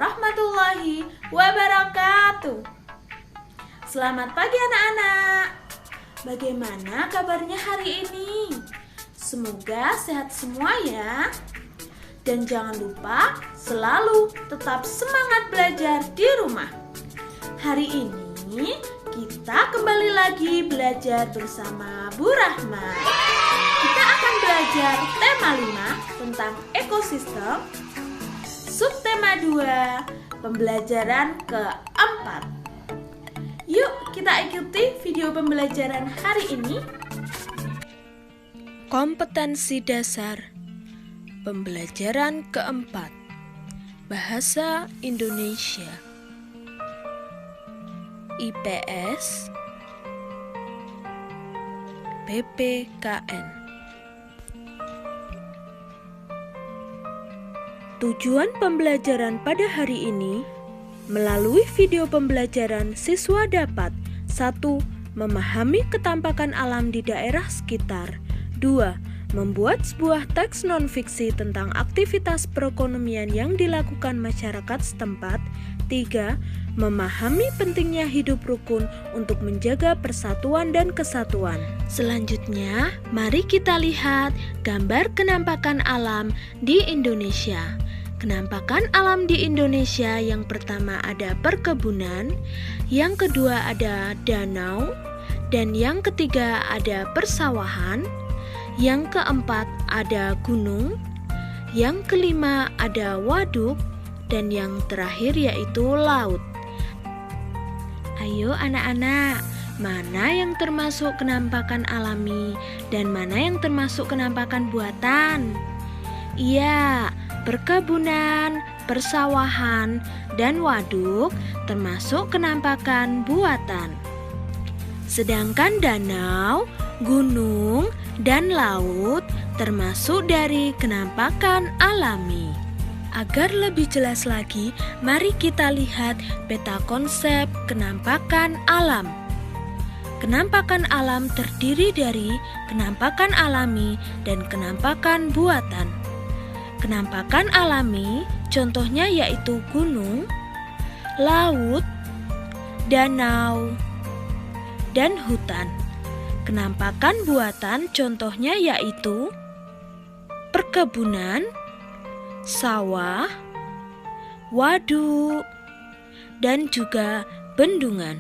warahmatullahi wabarakatuh. Selamat pagi anak-anak. Bagaimana kabarnya hari ini? Semoga sehat semua ya. Dan jangan lupa selalu tetap semangat belajar di rumah. Hari ini kita kembali lagi belajar bersama Bu Rahma. Kita akan belajar tema 5 tentang ekosistem. Subtema 2, pembelajaran keempat. Yuk kita ikuti video pembelajaran hari ini. Kompetensi dasar, pembelajaran keempat, Bahasa Indonesia, IPS, PPKN. Tujuan pembelajaran pada hari ini, melalui video pembelajaran siswa dapat 1. Memahami ketampakan alam di daerah sekitar. 2. Membuat sebuah teks non-fiksi tentang aktivitas perekonomian yang dilakukan masyarakat setempat. 3. Memahami pentingnya hidup rukun untuk menjaga persatuan dan kesatuan. Selanjutnya, mari kita lihat gambar kenampakan alam di Indonesia. Kenampakan alam di Indonesia yang pertama ada perkebunan, yang kedua ada danau, dan yang ketiga ada persawahan, yang keempat ada gunung, yang kelima ada waduk, dan yang terakhir yaitu laut. Ayo anak-anak, mana yang termasuk kenampakan alami dan mana yang termasuk kenampakan buatan? Iya, perkebunan, persawahan, dan waduk termasuk kenampakan buatan. Sedangkan danau, gunung, dan laut termasuk dari kenampakan alami. Agar lebih jelas lagi, mari kita lihat peta konsep kenampakan alam. Kenampakan alam terdiri dari kenampakan alami dan kenampakan buatan. Kenampakan alami contohnya yaitu gunung, laut, danau, dan hutan. Kenampakan buatan contohnya yaitu perkebunan, sawah, waduk, dan juga bendungan.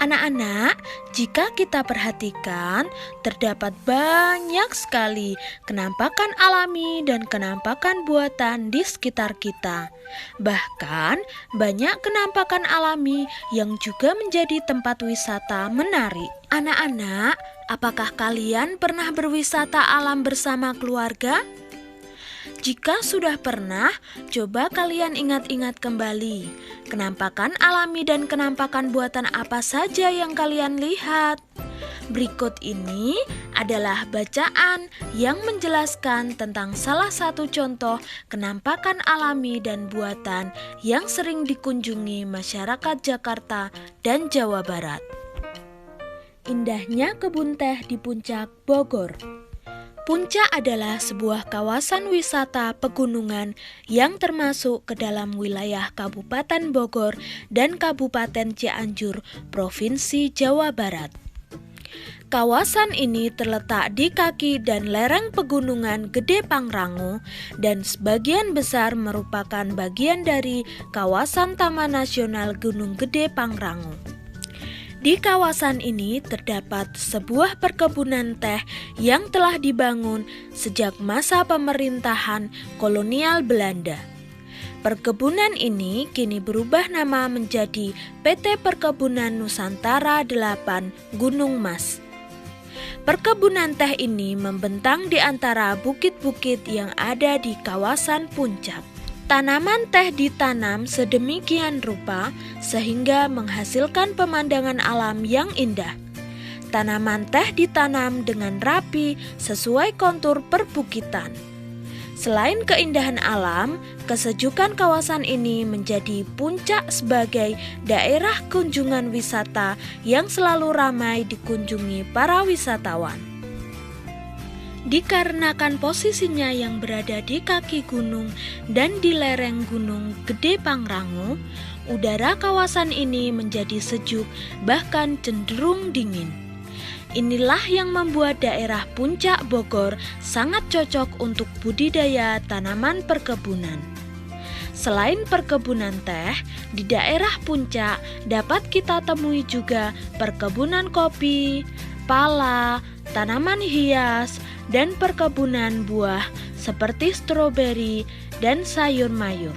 Anak-anak, jika kita perhatikan, terdapat banyak sekali kenampakan alami dan kenampakan buatan di sekitar kita. Bahkan, banyak kenampakan alami yang juga menjadi tempat wisata menarik. Anak-anak, apakah kalian pernah berwisata alam bersama keluarga? Jika sudah pernah, coba kalian ingat-ingat kembali. Kenampakan alami dan kenampakan buatan apa saja yang kalian lihat? Berikut ini adalah bacaan yang menjelaskan tentang salah satu contoh kenampakan alami dan buatan yang sering dikunjungi masyarakat Jakarta dan Jawa Barat. Indahnya kebun teh di Puncak Bogor. Puncak adalah sebuah kawasan wisata pegunungan yang termasuk ke dalam wilayah Kabupaten Bogor dan Kabupaten Cianjur, Provinsi Jawa Barat. Kawasan ini terletak di kaki dan lereng pegunungan Gede Pangrango dan sebagian besar merupakan bagian dari kawasan Taman Nasional Gunung Gede Pangrango. Di kawasan ini terdapat sebuah perkebunan teh yang telah dibangun sejak masa pemerintahan kolonial Belanda. Perkebunan ini kini berubah nama menjadi PT Perkebunan Nusantara 8 Gunung Mas. Perkebunan teh ini membentang di antara bukit-bukit yang ada di kawasan puncak. Tanaman teh ditanam sedemikian rupa sehingga menghasilkan pemandangan alam yang indah. Tanaman teh ditanam dengan rapi sesuai kontur perbukitan. Selain keindahan alam, kesejukan kawasan ini menjadi puncak sebagai daerah kunjungan wisata yang selalu ramai dikunjungi para wisatawan. Dikarenakan posisinya yang berada di kaki gunung dan di lereng Gunung Gede Pangrango, udara kawasan ini menjadi sejuk, bahkan cenderung dingin. Inilah yang membuat daerah Puncak Bogor sangat cocok untuk budidaya tanaman perkebunan. Selain perkebunan teh, di daerah puncak dapat kita temui juga perkebunan kopi, pala, tanaman hias, dan perkebunan buah seperti stroberi dan sayur mayur.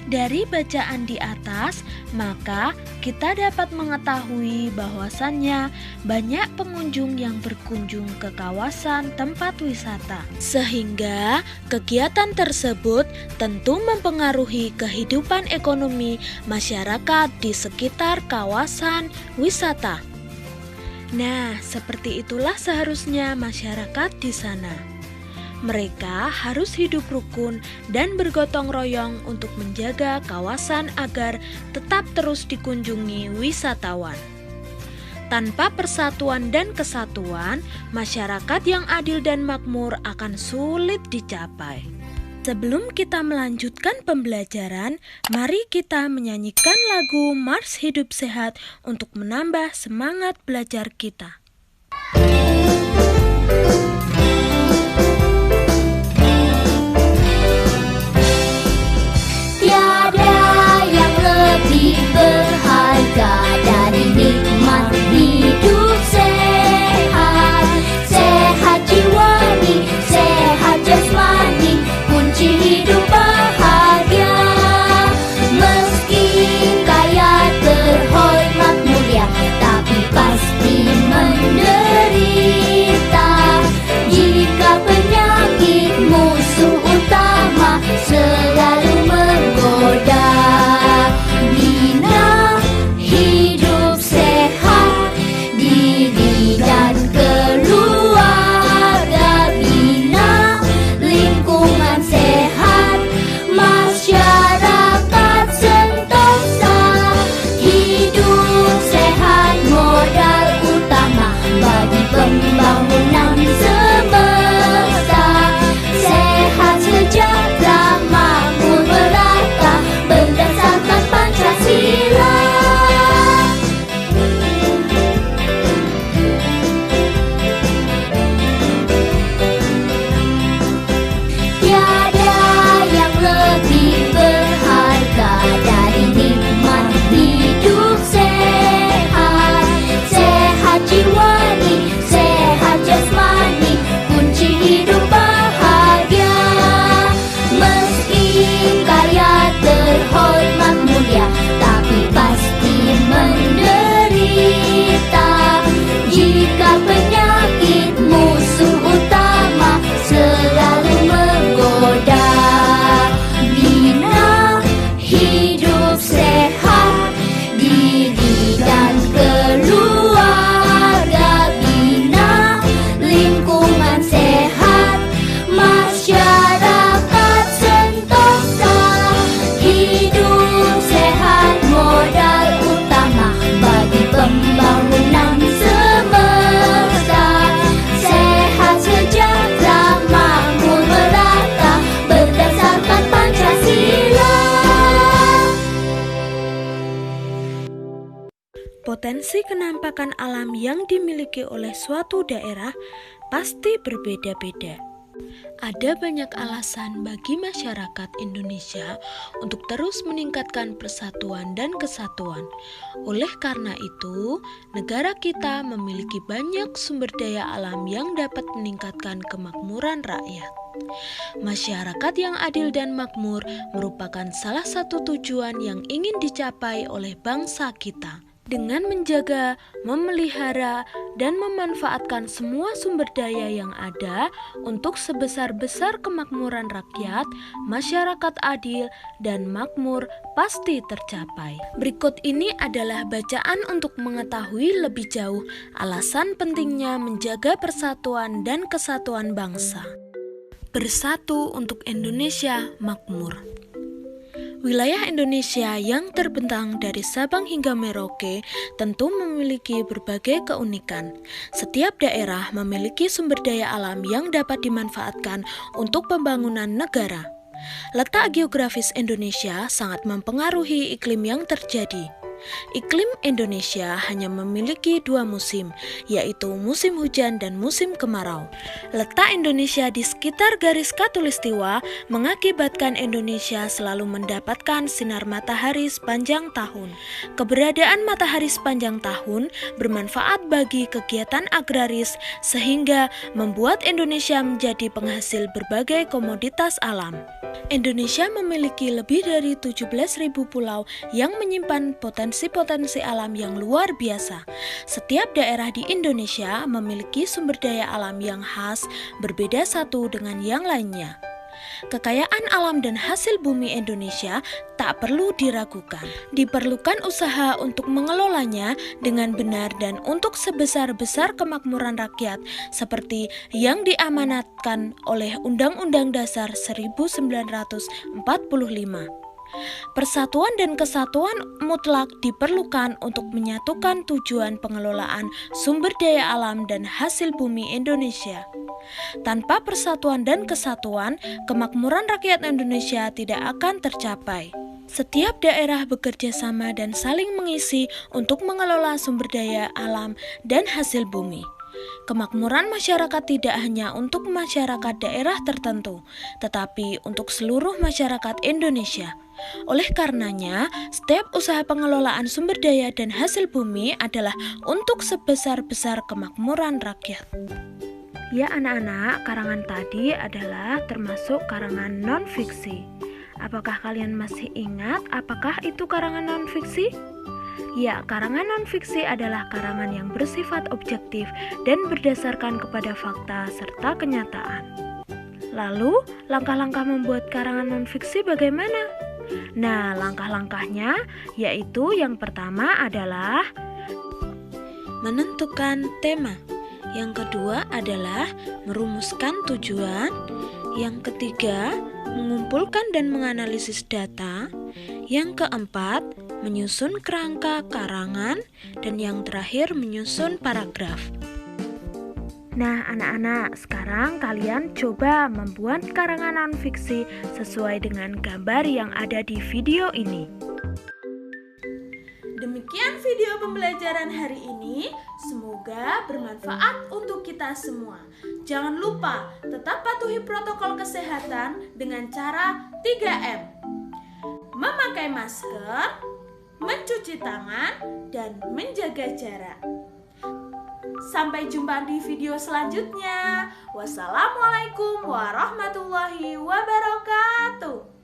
Dari bacaan di atas, maka kita dapat mengetahui bahwasannya banyak pengunjung yang berkunjung ke kawasan tempat wisata. Sehingga kegiatan tersebut tentu mempengaruhi kehidupan ekonomi masyarakat di sekitar kawasan wisata. Nah, seperti itulah seharusnya masyarakat di sana. Mereka harus hidup rukun dan bergotong royong untuk menjaga kawasan agar tetap terus dikunjungi wisatawan. Tanpa persatuan dan kesatuan, masyarakat yang adil dan makmur akan sulit dicapai. Sebelum kita melanjutkan pembelajaran, mari kita menyanyikan lagu Mars Hidup Sehat untuk menambah semangat belajar kita. Tiada yang lebih berharga dari nikmat hidup sehat. Sehat jiwani, sehat jasmani, kunci hidup bahagia. Meski kaya terhormat mulia, tapi pasti menderita. Jika penyakit musuh utama selalu menggoda, bina hidup sehat diri dan keluarga, bina lingkungan sehat, masyarakat sentosa. Hidup sehat modal utama bagi pembangunan semesta. Sehat sejahtera makmur merata berdasarkan Pancasila. Tiada yang lebih berharga dari nikmat hidup sehat. Sehat jiwani, sehat jasmani, kunci hidup bahagia. Meski kaya terhormat mulia, tapi pasti menderita. Jika penyakit musuh utama selalu menggoda, bina hidup sehat diri dan keluarga, bina lingkungan sehat, masyarakat sentosa. Hidup sehat modal utama bagi pembangunan semesta. Sehat sejahtera makmur merata berdasarkan Pancasila. Potensi kenampakan alam yang dimiliki oleh suatu daerah pasti berbeda-beda. Ada banyak alasan bagi masyarakat Indonesia untuk terus meningkatkan persatuan dan kesatuan. Oleh karena itu, negara kita memiliki banyak sumber daya alam yang dapat meningkatkan kemakmuran rakyat. Masyarakat yang adil dan makmur merupakan salah satu tujuan yang ingin dicapai oleh bangsa kita. Dengan menjaga, memelihara, dan memanfaatkan semua sumber daya yang ada untuk sebesar-besar kemakmuran rakyat, masyarakat adil dan makmur pasti tercapai. Berikut ini adalah bacaan untuk mengetahui lebih jauh alasan pentingnya menjaga persatuan dan kesatuan bangsa. Bersatu untuk Indonesia makmur. Wilayah Indonesia yang terbentang dari Sabang hingga Merauke tentu memiliki berbagai keunikan. Setiap daerah memiliki sumber daya alam yang dapat dimanfaatkan untuk pembangunan negara. Letak geografis Indonesia sangat mempengaruhi iklim yang terjadi. Iklim Indonesia hanya memiliki 2 musim, yaitu musim hujan dan musim kemarau. Letak Indonesia di sekitar garis khatulistiwa mengakibatkan Indonesia selalu mendapatkan sinar matahari sepanjang tahun. Keberadaan matahari sepanjang tahun bermanfaat bagi kegiatan agraris sehingga membuat Indonesia menjadi penghasil berbagai komoditas alam. Indonesia memiliki lebih dari 17.000 pulau yang menyimpan potensi alam yang luar biasa. Setiap daerah di Indonesia memiliki sumber daya alam yang khas, berbeda satu dengan yang lainnya. Kekayaan alam dan hasil bumi Indonesia tak perlu diragukan. Diperlukan usaha untuk mengelolanya dengan benar dan untuk sebesar-besar kemakmuran rakyat seperti yang diamanatkan oleh Undang-Undang Dasar 1945. Persatuan dan kesatuan mutlak diperlukan untuk menyatukan tujuan pengelolaan sumber daya alam dan hasil bumi Indonesia. Tanpa persatuan dan kesatuan, kemakmuran rakyat Indonesia tidak akan tercapai. Setiap daerah bekerja sama dan saling mengisi untuk mengelola sumber daya alam dan hasil bumi. Kemakmuran masyarakat tidak hanya untuk masyarakat daerah tertentu, tetapi untuk seluruh masyarakat Indonesia. Oleh karenanya, setiap usaha pengelolaan sumber daya dan hasil bumi adalah untuk sebesar-besar kemakmuran rakyat. Ya anak-anak, karangan tadi adalah termasuk karangan non-fiksi. Apakah kalian masih ingat apakah itu karangan non-fiksi? Ya, karangan non-fiksi adalah karangan yang bersifat objektif dan berdasarkan kepada fakta serta kenyataan. Lalu, langkah-langkah membuat karangan non-fiksi bagaimana? Nah, langkah-langkahnya yaitu yang pertama adalah menentukan tema. Yang kedua adalah merumuskan tujuan. Yang ketiga, mengumpulkan dan menganalisis data. Yang keempat, menyusun kerangka karangan. Dan yang terakhir, menyusun paragraf. Nah, anak-anak, sekarang kalian coba membuat karangan non-fiksi sesuai dengan gambar yang ada di video ini. Demikian video pembelajaran hari ini, semoga bermanfaat untuk kita semua. Jangan lupa tetap patuhi protokol kesehatan dengan cara 3M. Memakai masker, mencuci tangan, dan menjaga jarak. Sampai jumpa di video selanjutnya. Wassalamualaikum warahmatullahi wabarakatuh.